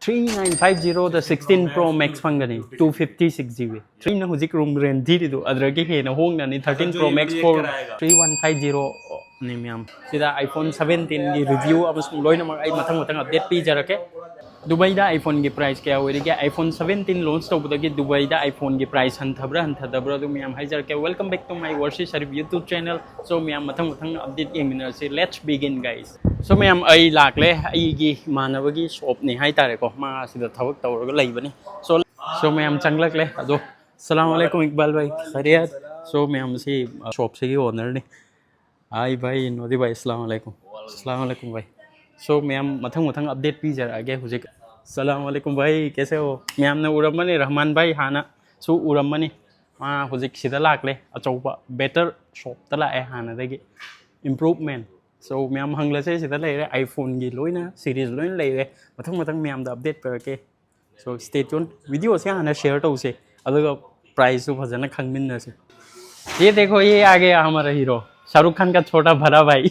3950 the 16 Pro Max fangani 256GB 3 na huzik room rent diri do adragi he na hong na ni 13 Pro Max for 3150 ni myam sida iPhone 17 gi review amasung loina mag ai mathang mathang update pi jarake Dubai da iPhone gi price kya hoye ge iPhone 17 launch to budagi Dubai da iPhone gi price hanthadabra do myam hai jarake welcome back to my worship sarif YouTube channel so myam mathang mathang update yengmina se let's begin guys so myam ai lakle ai gi manabagi shop ni hai tare ko ma sida thawak tawraga leibani so myam changlak le ado assalamu alaikum Iqbal bhai khairiyat so myam se shop se gi owner ni ai bhai nodi bhai assalamu alaikum bhai so ma'am मथंग update पी जरागे हुजिक अस्सलाम वालेकुम भाई कैसे हो ma'am ने उरमनी रहमान भाई हाना सु उरमनी मा हुजिक सिदा लाकले अचौबा बेटर शॉप तला ए हाना देगी इंप्रूवमेंट सो मैम हंगलसे सिदा लेरे आईफोन गी लोइना सीरीज लोइन लेरे मथंग मैम दा अपडेट परके सो स्टे ट्यून वीडियो से हाना शेयर तौसे अदुगा प्राइस सु फजना खंगमिनसे ये देखो ये आ गया हमारा हीरो शाहरुख खान का छोटा भरा भाई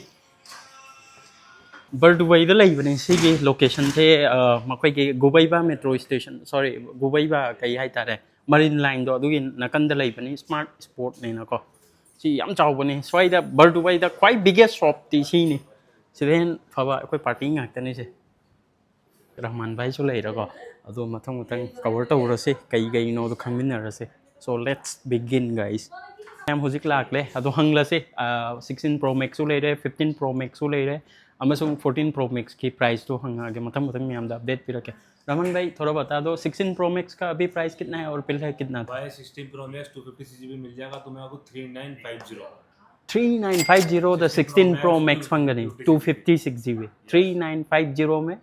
बर दुबई लेबने सिगी लोकेशन से मखोई गुबैबा मेट्रो स्टेशन सॉरी गुबैबा कई हाई तारे मरीन लाइन दो अदुगी नकंद लेबने स्मार्ट स्पॉट ने नको सी याम चावबने स्वाइदा बर दुबई दा क्वाइट बिगेस्ट शॉप ती सीनी सिदेन फबा कोई पार्टी ngaktani se रहमान भाई सो लेरको अदो मथंग मथंग कवर तौरसे कई नो दो खंगमिनरसे so let's begin guys ma'am हुजिक लाकले अदो हंगलसे 16 Pro Max सो लेरे 15 Pro Max सो लेरे अमसुंग 14 Pro Max की प्राइस तो हंगागे मथंग मैम दा अपडेट पिरके रमन भाई थोड़ा बता दो 16 Pro Max का अभी प्राइस कितना है और पहले कितना था भाई 16 Pro Max 256GB मिल जाएगा तुम्हें आपको 3950 द 16 Pro Max फंगने 256GB 3950 में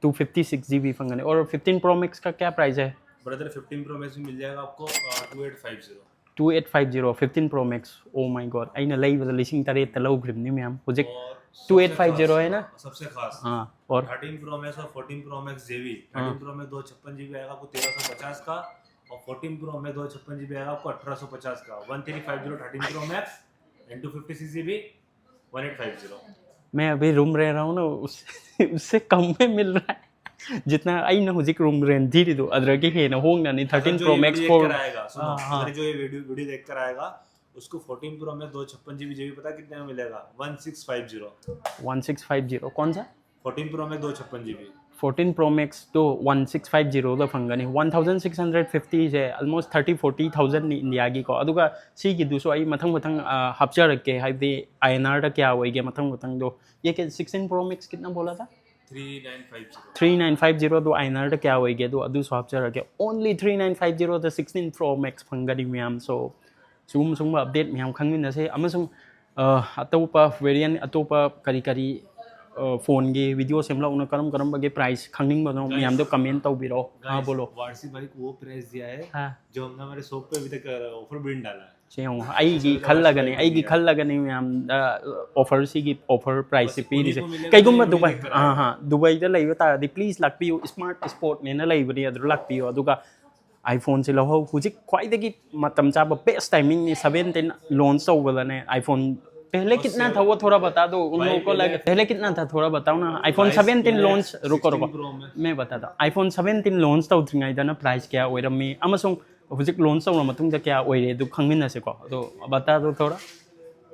256GB फंगने और 15 Pro Max का क्या प्राइस है ब्रदर 15 Pro Max मिल जाएगा आपको 2850 15 Pro Max oh my God आइना लेबदा लिसिंग तरे तलौ ग्रिमनी मैम हुजिक 2850 है ना सबसे खास हाँ और 13 Pro Max और 14 Pro Max JV 13 Pro Max 256GB आएगा आपको 1350 का और 14 Pro Max 256GB आएगा आपको 1850 का 1350 13 Pro Max and 256GB 1850 मैं अभी रूम रह रहा हूँ ना उससे कम में मिल रहा है जितना आई ना हुजिक रूम रेंट दी दो अदरके हे ना होंग ना नहीं 13 Pro Max फोर आएगा सुनो जो ये वीडियो देख कर आएगा उसको 14 Pro Max 256GB पता कितने में मिलेगा 1650 कौन सा 14 Pro Max 256GB 14 Pro Max तो 1650 दा फंगनी 1650 से almost 30-40,000 नि इंडिया की को अदुगा सी की दुसो आई मथंग हपचर के हाइदे INR दा क्या होएगे मथंग दो ये के 16 Pro Max कितना बोला था 3950 दो INR दा क्या होएगे दो अदु हपचर के only 3950 द 16 Pro Max फंगनी मैम सो सुम अपडेट मैम खंगमिनसे अमसुंग अतोपा वेरिएंट अतोपा करी फोन की वीडियो सेमला उन करम बगे प्राइस खंगनिंग बनो मैम दो कमेंट तौबिरो हां बोलो वारसी भाई को वो प्राइस दिया है जो हमने हमारे शॉप पे अभी तक ऑफर बिल्ड डाला है सेओ आई की खल लगने मैम ऑफर सी की ऑफर प्राइस से पी से कईगुम दुबई हां दुबई दा लेबा तारदी प्लीज लाकपियो स्मार्ट स्पॉट ने ना लेबनी अदु लाकपियो अदुगा iPhone से लहो हुजिक ख्वाइदगी मतम चाबा बेस्ट टाइमिंग ने 17 लॉन्च तौबलने iPhone पहले कितना था वो थोड़ा बता दो उन लोगों को लगे पहले कितना था थोड़ा बताओ ना iPhone 17 लॉन्च रुको मैं बताता iPhone 17 लॉन्च तौद्रिङाइ दना प्राइस क्या ओइरमी अमसुङ हुजिक लॉन्च तौर मतुङदा क्या ओइरे दु खंगमिनसे को तो बता दो थोड़ा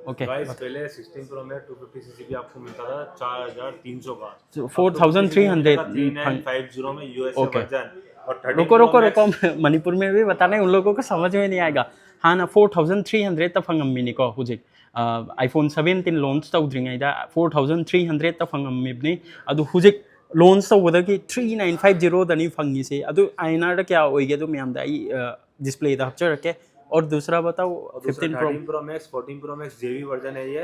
ओके गाइस पहले 16 Pro Max 256GB आपको मिलता था 4300 का 4300 3950 में यूएसए वर्जन और रुको मणिपुर में भी बताना उन लोगों को समझ में नहीं आएगा हाँ ना 4300 तक फंगम्मिनी को हुजिक iPhone 17 लॉन्च तौद्रिङाइदा 4300 तक फंगम्मिबनी अदु हुजिक लॉन्च तौबदगी 3950 दनी फंगिसे अदु INR दा क्या होइगे तो मैम दा डिस्प्ले दा हपचरके और दूसरा बताओ 15 Pro Max 14 Pro Max JV version है ये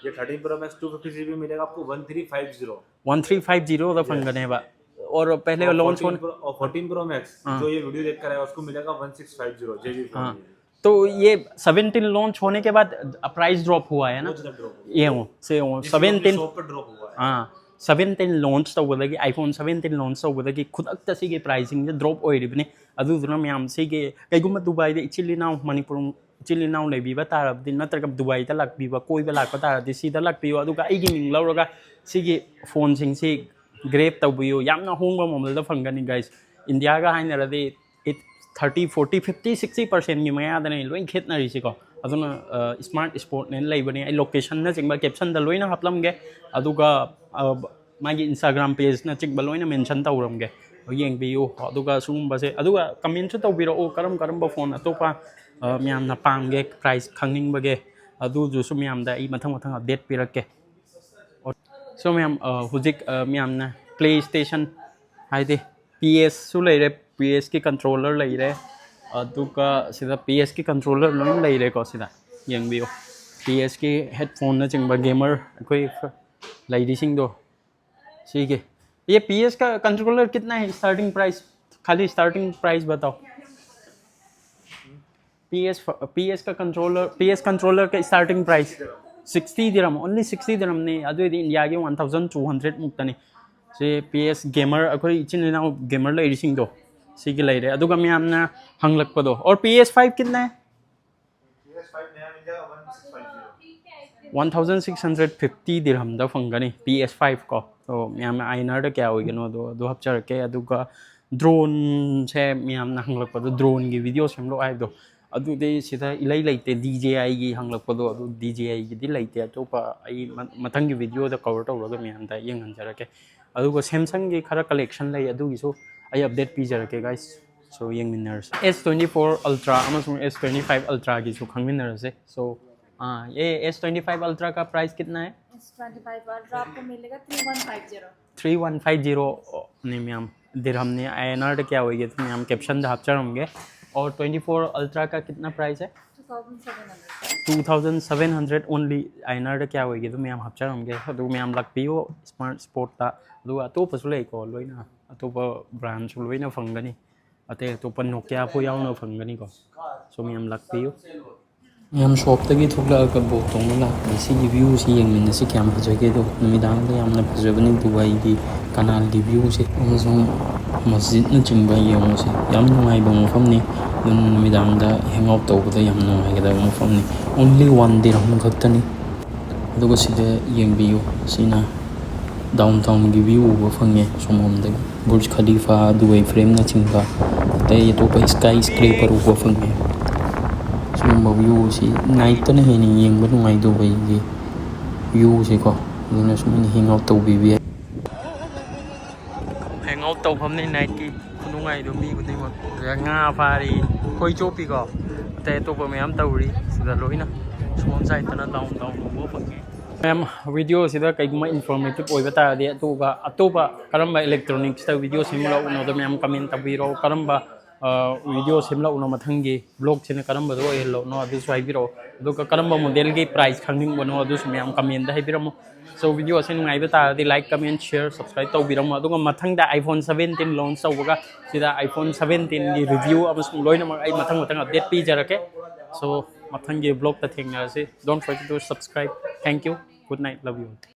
13 Pro Max 256GB मिलेगा आपको 1350 दा फंगने बा और पहले लॉन्च 14 Pro Max जो ये वीडियो देख कर आया उसको मिलेगा 1650 JV तो ये 17 लॉन्च होने के बाद प्राइस ड्रॉप हुआ है ना ये हो से 17 ड्रॉप हुआ है हाँ 17 लॉन्च तौबदगी iPhone 17 लॉन्च तौबदगी खुदक्ता सिगे प्राइसिंग ड्रॉप ओइरिबने अदुदुना मैम सिगे कईगुम दुबई दे इचिलिनाव मणिपुर इचिलिनाव लेबीबा तारबदि नत्रग दुबई दा लाकबीबा कोइबा लाकबा तारदि सीदा लाकबियो अदुगा आइगी मिंग लौरगा सिगे फोन सिंग से grab tawbiyo yamna hongba momal da fangani guys India ga haina rade it 30 40 50 60% gi maya da nei loin khetna ri si ko aduna smart sport nen lai bani ai location na chingba caption da loina haplam ge aduga magi Instagram page na chingba loina mention tawram ge yeng biyo aduga sum ba se aduga comment chu tawbiro o karam karam ba phone atopa myam na pam ge price khangning ba ge adu ju sum myam da I mathang mathang update pirake so myam huzik myam na PlayStation haide PS su leire PS ki controller leire aduga sida PS ki controller loi leire ko sida yeng biyo PS ki headphone na chingba gamer koi leiri sing do sige ये PS का controller कितना है starting price खाली starting price बताओ PS controller का starting price 60 दिरहम only 60 दिरहम ने अदुदी India के 1200 मुक्तने से PS गेमर अखोई इचिन ना गेमर लेरिसिंग दो सिगी लेरे अदुगा म्यामना हंगलकपदो और PS5 कितना है PS5 नया मिल जाएगा 1650 दिरहम दा फंगनी PS5 को तो म्याम आइनर दा क्या होइगनो दो हप्चर के अदुगा ड्रोन से म्यामना हंगलकपदो ड्रोन की वीडियो सेमलो आइदो अदुदे सिदा इलाई लाइते DJI की हंगलकपदो अदु DJI की दि लाइते अतोपा आई मथंग की वीडियो दा कवर तौरगा म्याम दा यंगनजरके अदुगा सैमसंग की खरा कलेक्शन लै अदुगिसो आई अपडेट पीजरके गाइस सो यंगमिनर्स S24 Ultra अमसुंग S25 Ultra की सो खंगमिनरसे सो ये S25 Ultra का प्राइस कितना है S25 Ultra आपको मिलेगा 3150 3150 ने मैम दिरहम ने INR क्या होगी तो मैम कैप्शन दा हफ्चर होंगे और 24 Ultra का कितना प्राइस है 2700 ओनली INR क्या होगी तो मैम हफ्चर होंगे तो मैम लग पियो स्मार्ट स्पोर्ट ता दो अतोपसु लेको लोइना अतोप ब्रांड सु लोइना फंगनी अते अतोप नोकिया फो यावना फंगनी को सो मैम लग पियो मैम शॉप तक थोड़ा बोतोंगला इसी व्यू से यंगमिन से क्या फजगे दो निमिदांग यामना फजबनी दुबई की कनाल की व्यू से मस्जिद न चिंबा यंग से याम नुंगाइबा मफमनी निमिदांग दा हैंग आउट तौबदा याम नुंगाइगदा मफमनी ओनली 1 दिरहम खक्तनी अदुगा सिदे यंगबियो सिना डाउनटाउन की व्यू उबा फंगे सोमोमदा बुर्ज खलीफा दुबई फ्रेम न चिंबा ते ये तो स्काई स्क्रैपर उबा फंगे सुम्बा व्यू से नाइट ने हेनी यंग नुंगाइ दुबई की व्यू से को दुना सुमिन हैंग आउट तौबी हैंग आउट तौफमने नाइट की नुंगाइ दो मी गुदि मक nga फारी खोइ चोपी को ते तो मैम तौरी सिदा लोइना सोम साइड तना डाउन वो फंगे मैम वीडियो सिदा कईगुमा इन्फॉर्मेटिव ओइबा तादे अतोबा अतोबा करम्बा इलेक्ट्रॉनिक्स ता वीडियो सिमुला उनो द मैम कमेंट तबीरो करम्बा वीडियो सिमला उनो मथंगी ब्लॉग से करम्बा दो हेलो नो अदु स्वाइबिरो दो करम्बा मॉडल की प्राइस खंगिंग बनो अदु मैम कमेंट दा हाइबिरमो सो वीडियो से नुंगाइबा तादे लाइक कमेंट शेयर सब्सक्राइब तौबिरमो अदुगा मथंग दा iPhone 17 लॉन्च तौबगा सिदा iPhone 17 की रिव्यू अमसुंग लोइनमक आई मथंग अपडेट पीजरके सो मथंगी ब्लॉग ता थेंगनासे don't forget to subscribe thank you good night love you